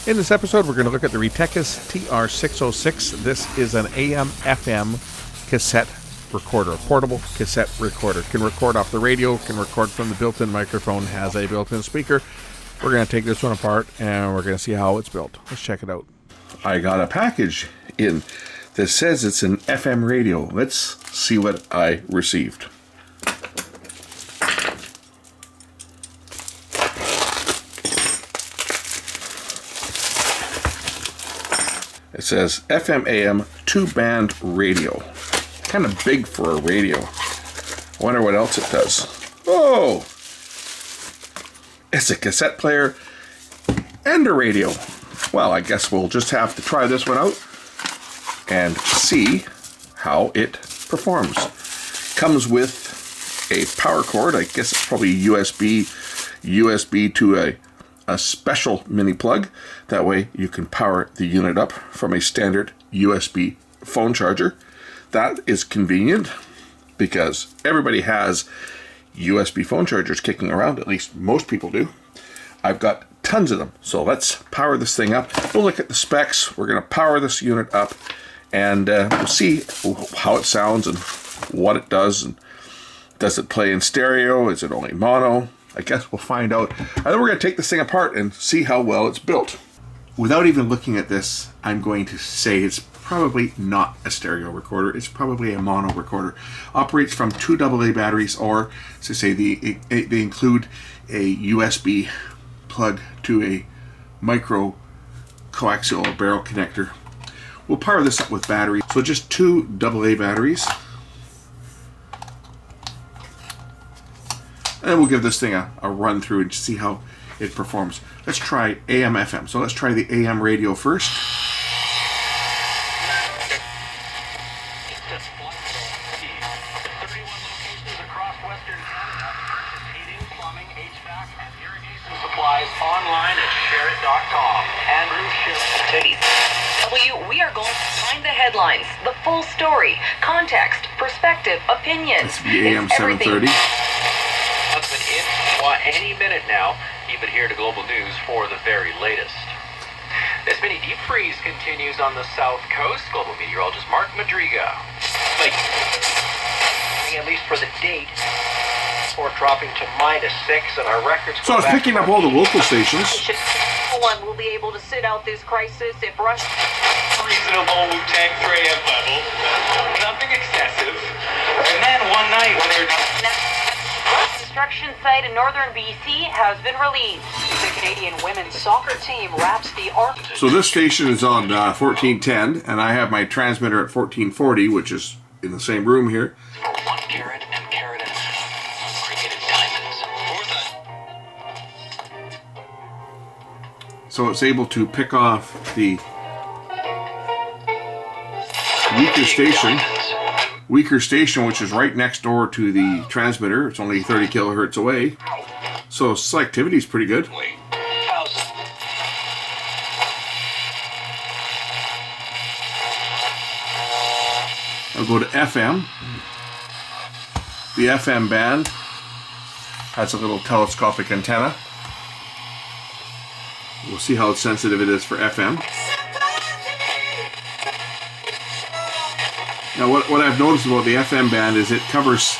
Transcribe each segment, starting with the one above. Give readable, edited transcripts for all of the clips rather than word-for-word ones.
In this episode, we're going to look at the Retekess TR606. This is an AM/FM cassette recorder, a portable cassette recorder. Can record off the radio, can record from the built-in microphone, has a built-in speaker. We're going to take this one apart and we're going to see how it's built. Let's check it out. I got a package in that says it's an FM radio. Let's see what I received. It says FM AM 2-band radio. Kind of big for a radio. I wonder what else it does. Oh! It's a cassette player and a radio. Well, I guess we'll just have to try this one out and see how it performs. Comes with a power cord. I guess it's probably USB to a special mini plug. That way you can power the unit up from a standard USB phone charger. That is convenient because everybody has USB phone chargers kicking around. At least most people do. I've got tons of them. So let's power this thing up. We'll look at the specs. We're going to power this unit up and we'll see how it sounds and what it does. And does it play in stereo? Is it only mono? I guess we'll find out. And then we're going to take this thing apart and see how well it's built. Without even looking at this, I'm going to say it's probably not a stereo recorder. It's probably a mono recorder. Operates from 2 AA batteries, or to say they include a USB plug to a micro coaxial barrel connector. We'll power this up with batteries. So just 2 AA batteries. And we'll give this thing a run through and see how it performs. Let's try AM FM. So let's try the AM radio first. Online at sharit.com. Andrew Sharit. We are going to find the headlines, the full story, context, perspective, opinion. It's the AM 730. Any minute now, keep it here to Global News for the very latest. This mini deep freeze continues on the south coast. Global meteorologist Mark Madriga. At least for the date. Port dropping to -6 and our records. So it's picking up all the local stations. No one will be able to sit out this crisis if Russia. Reasonable tank 3M level. Nothing excessive. And then one night when they're Construction site in northern BC has been released. The Canadian women's soccer team wraps the arc. So this station is on 1410, and I have my transmitter at 1440, which is in the same room here. 1 carat and carat and created diamonds. So it's able to pick off the weaker station, which is right next door to the transmitter. It's only 30 kilohertz away. So selectivity is pretty good. I'll go to FM. The FM band has a little telescopic antenna. We'll see how sensitive it is for FM. Now what I've noticed about the FM band is it covers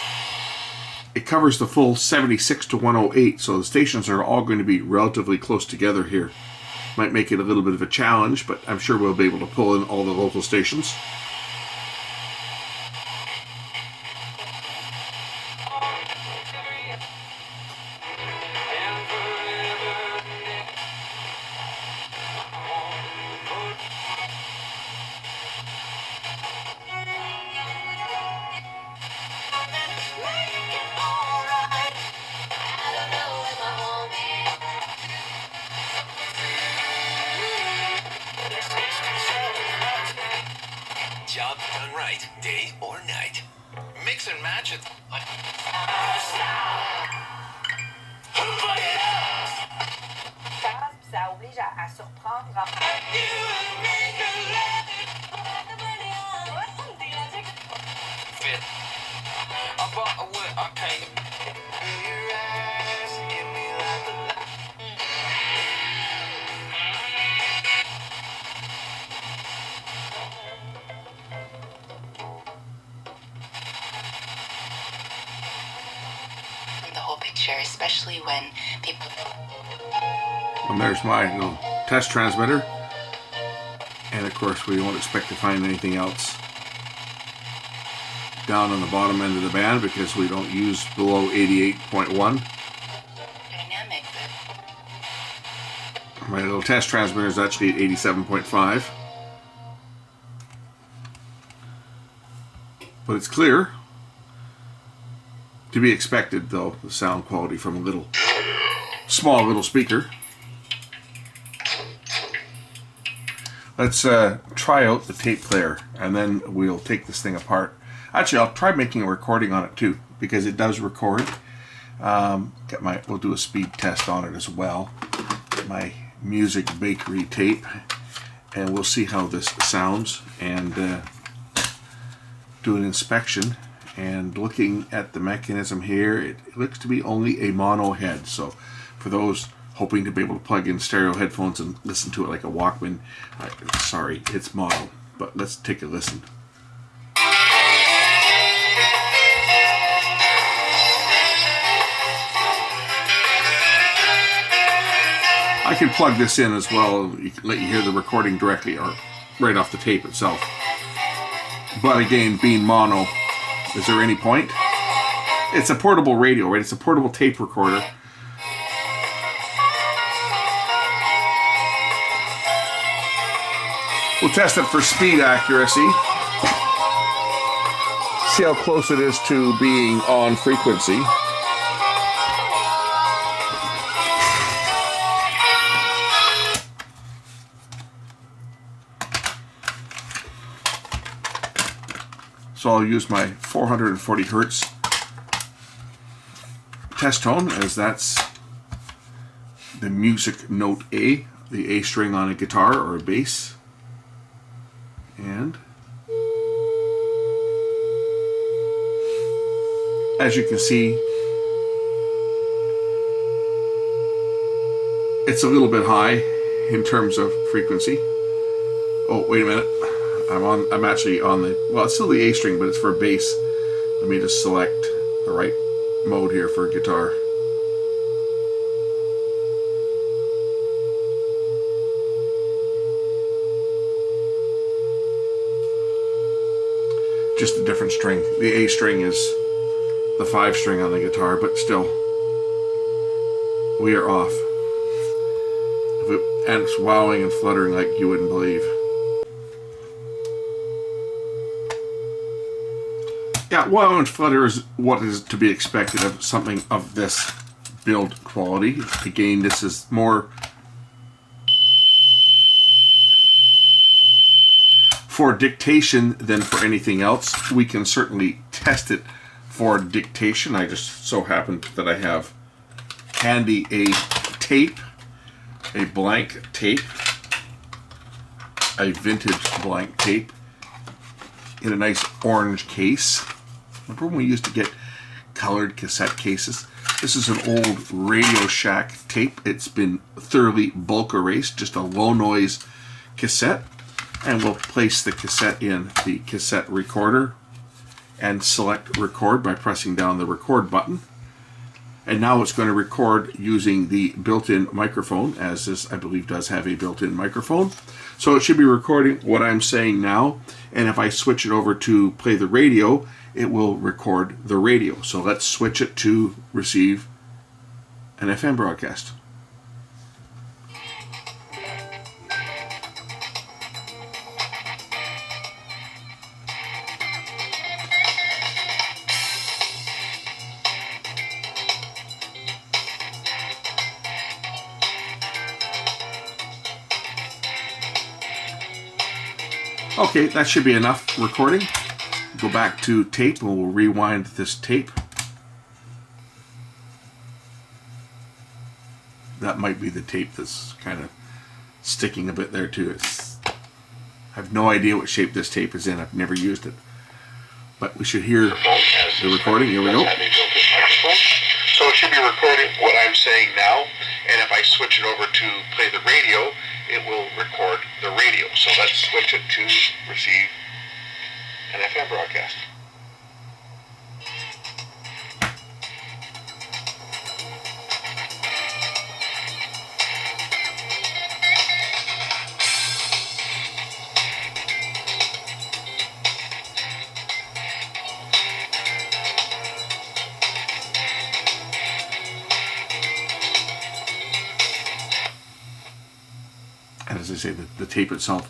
the full 76 to 108, so the stations are all going to be relatively close together here. Might make it a little bit of a challenge, but I'm sure we'll be able to pull in all the local stations. Job done right, day or night. Mix and match it. Ça oblige à surprendre. especially when people... And there's my little test transmitter. And of course we don't expect to find anything else down on the bottom end of the band because we don't use below 88.1. Dynamic. My little test transmitter is actually at 87.5. But it's clear. To be expected, though, the sound quality from a little small little speaker. Let's try out the tape player, and then we'll take this thing apart. Actually, I'll try making a recording on it too, because it does record. We'll do a speed test on it as well. My Music Bakery tape, and we'll see how this sounds, and do an inspection. And looking at the mechanism here, it looks to be only a mono head. So for those hoping to be able to plug in stereo headphones and listen to it like a Walkman, sorry, it's mono. But let's take a listen. I can plug this in as well. You can let you hear the recording directly or right off the tape itself. But again, being mono, is there any point? It's a portable radio, right? It's a portable tape recorder. We'll test it for speed accuracy. See how close it is to being on frequency. So I'll use my 440 hertz test tone, as that's the music note A, the A string on a guitar or a bass. And as you can see, it's a little bit high in terms of frequency. Oh, wait a minute. I'm actually on the, well, it's still the A string, but it's for bass. Let me just select the right mode here for guitar. Just a different string. The A string is the 5 string on the guitar, but still, we are off. And it's wowing and fluttering like you wouldn't believe. Yeah, wow and flutter is what is to be expected of something of this build quality. Again, this is more for dictation than for anything else. We can certainly test it for dictation. I just so happen that I have handy a tape, a blank tape, a vintage blank tape in a nice orange case. Remember when we used to get colored cassette cases? This is an old Radio Shack tape. It's been thoroughly bulk erased, just a low noise cassette. And we'll place the cassette in the cassette recorder and select record by pressing down the record button. And now it's going to record using the built-in microphone, as this I believe does have a built-in microphone. So it should be recording what I'm saying now, and if I switch it over to play the radio, it will record the radio. So let's switch it to receive an FM broadcast. Okay, that should be enough recording. Go back to tape and we'll rewind this tape. That might be the tape that's kind of sticking a bit there too. I have no idea what shape this tape is in. I've never used it. But we should hear the recording. Here we go. So it should be recording what I'm saying now, and if I switch it over to play the radio, it will record the radio. So let's switch it to receive an FM broadcast. And as I say, the tape itself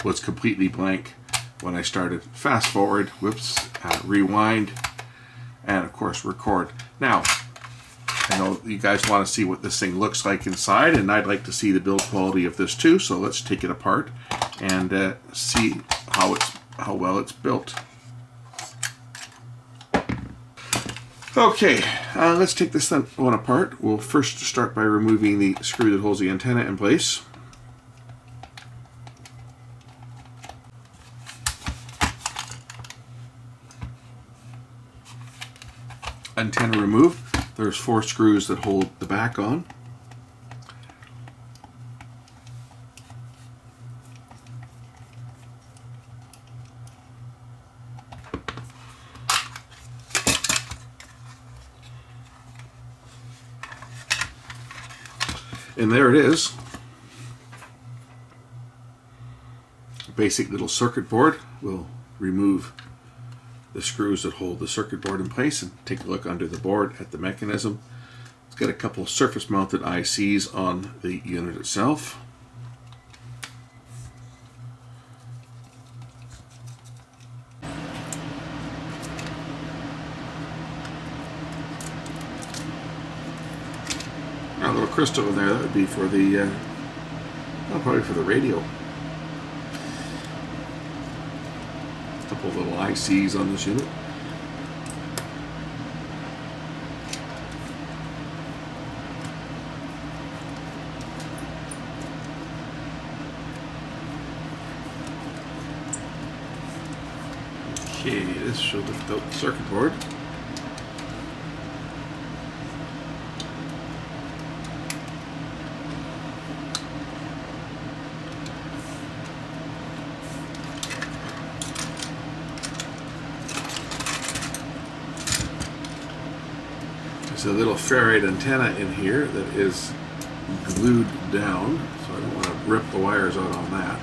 was completely blank when I started. Fast forward, whoops, rewind, and of course record. Now, I know you guys want to see what this thing looks like inside, and I'd like to see the build quality of this too, so let's take it apart and see how well it's built. Okay, let's take this one apart. We'll first start by removing the screw that holds the antenna in place. Antenna removed. There's 4 screws that hold the back on. And there it is. A basic little circuit board. We'll remove the screws that hold the circuit board in place and take a look under the board at the mechanism. It's got a couple of surface mounted ICs on the unit itself. A little crystal in there, that would be for the, well, probably for the radio. A couple of little ICs on this unit. Okay, this should lift out the circuit board. There's a little ferrite antenna in here that is glued down, so I don't want to rip the wires out on that.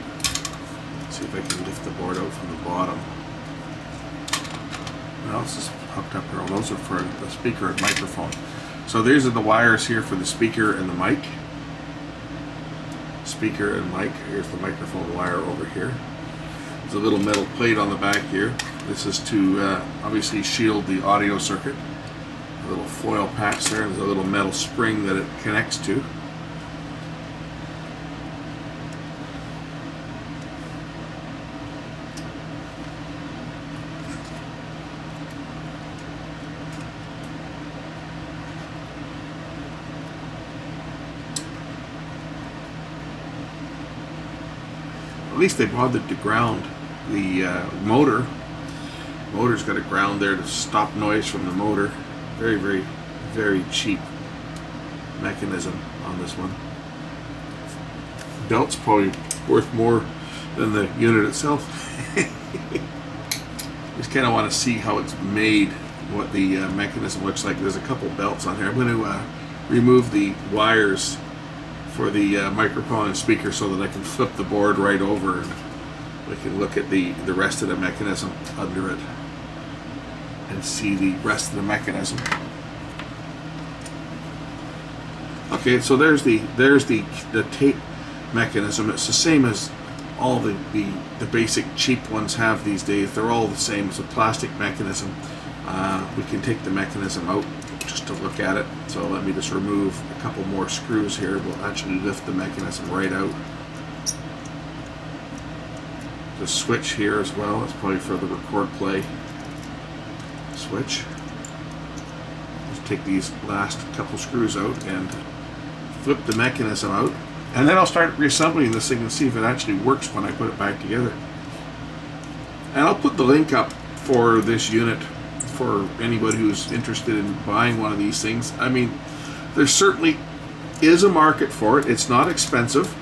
Let's see if I can lift the board out from the bottom. What else is hooked up here? Those are for the speaker and microphone. So these are the wires here for the speaker and the mic. Speaker and mic. Here's the microphone wire over here. There's a little metal plate on the back here. This is to obviously shield the audio circuit. A little foil patch there. There's a little metal spring that it connects to. At least they bothered to ground the motor. The motor's got a ground there to stop noise from the motor. Very, very, very cheap mechanism on this one. Belt's probably worth more than the unit itself. Just kind of want to see how it's made, what the mechanism looks like. There's a couple belts on here. I'm going to remove the wires for the microphone and speaker so that I can flip the board right over and we can look at the rest of the mechanism under it and see the rest of the mechanism. Okay, so there's the tape mechanism. It's the same as all the basic cheap ones have these days. They're all the same. It's a plastic mechanism. We can take the mechanism out just to look at it. So let me just remove a couple more screws here. We'll actually lift the mechanism right out. The switch here as well. It's probably for the record play switch. Just take these last couple screws out and flip the mechanism out, and then I'll start reassembling this thing and see if it actually works when I put it back together. And I'll put the link up for this unit for anybody who's interested in buying one of these things. I mean, there certainly is a market for it. It's not expensive,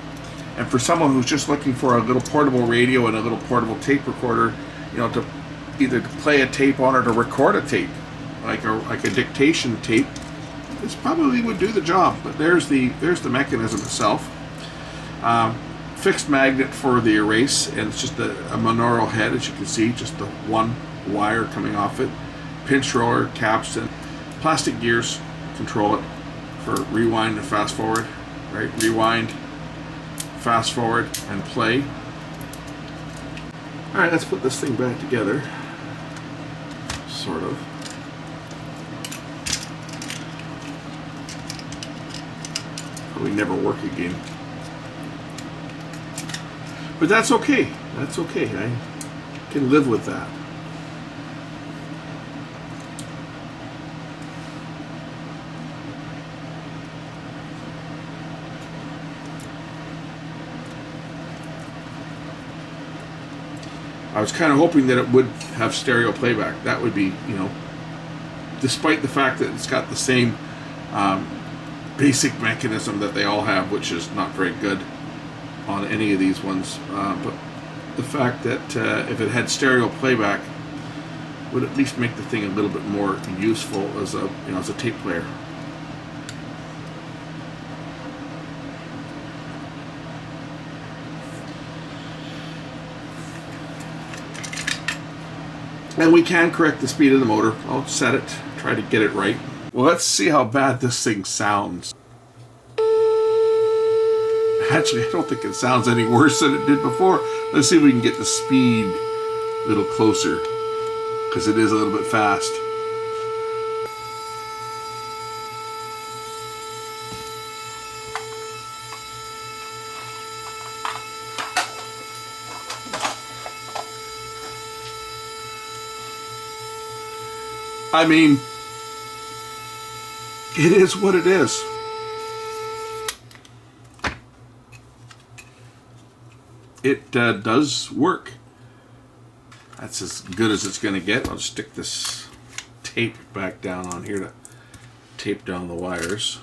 and for someone who's just looking for a little portable radio and a little portable tape recorder, you know, to either to play a tape on or to record a tape, like a dictation tape, this probably would do the job. But there's the mechanism itself. Fixed magnet for the erase, and it's just a monaural head, as you can see, just the one wire coming off it. Pinch roller, caps, and plastic gears control it for rewind and fast forward. Right, rewind, fast forward and play. Alright, let's put this thing back together. Sort of. Probably never work again. But that's okay. That's okay. I can live with that. I was kind of hoping that it would have stereo playback. That would be, you know, despite the fact that it's got the same basic mechanism that they all have, which is not very good on any of these ones. But the fact that if it had stereo playback would at least make the thing a little bit more useful as a, you know, as a tape player. And we can correct the speed of the motor. I'll set it, try to get it right. Well, let's see how bad this thing sounds. Actually, I don't think it sounds any worse than it did before. Let's see if we can get the speed a little closer, because it is a little bit fast. I mean, it is what it is. It does work. That's as good as it's going to get. I'll stick this tape back down on here to tape down the wires.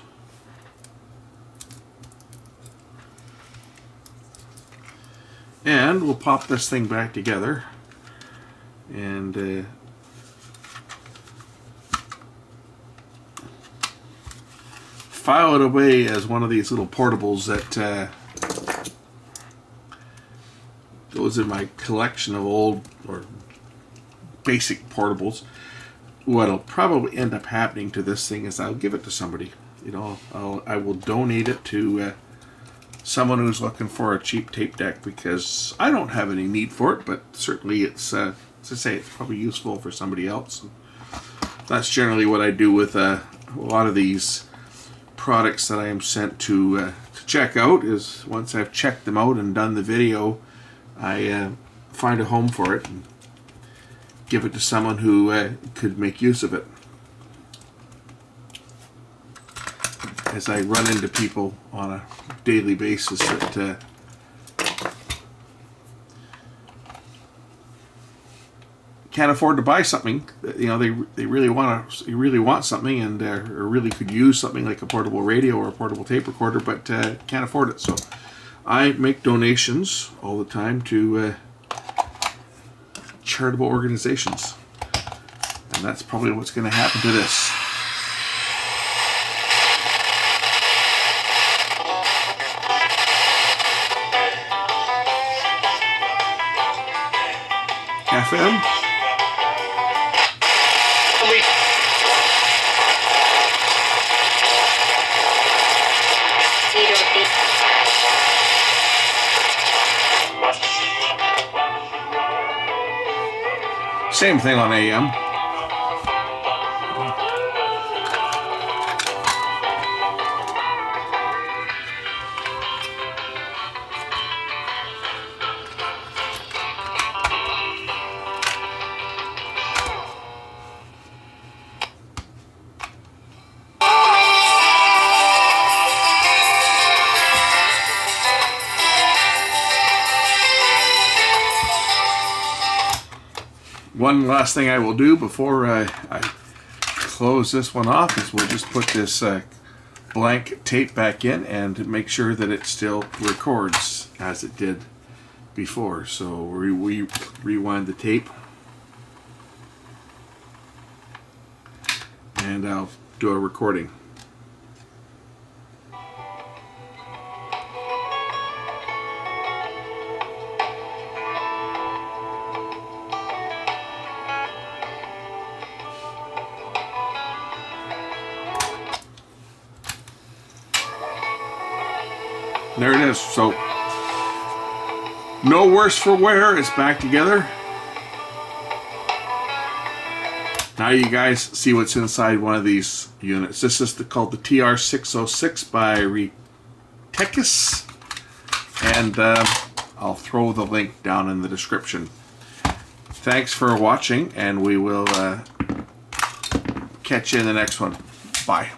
And we'll pop this thing back together and file it away as one of these little portables that goes in my collection of old or basic portables. What'll probably end up happening to this thing is I'll give it to somebody. You know, I will donate it to someone who's looking for a cheap tape deck, because I don't have any need for it, but certainly it's, as I say, it's probably useful for somebody else. That's generally what I do with a lot of these products that I am sent to check out. Is once I've checked them out and done the video, I find a home for it and give it to someone who could make use of it. As I run into people on a daily basis that can't afford to buy something, you know, they really want something, and or really could use something like a portable radio or a portable tape recorder, but can't afford it. So I make donations all the time to charitable organizations, and that's probably what's going to happen to this. FM. Same thing on AM. One last thing I will do before I close this one off is we'll just put this blank tape back in and make sure that it still records as it did before. So we rewind the tape, and I'll do a recording. There it is. So No worse for wear. It's back together. Now you guys see what's inside one of these units. This is called the TR606 by Retekess. And I'll throw the link down in the description. Thanks for watching, and we will catch you in the next one. Bye.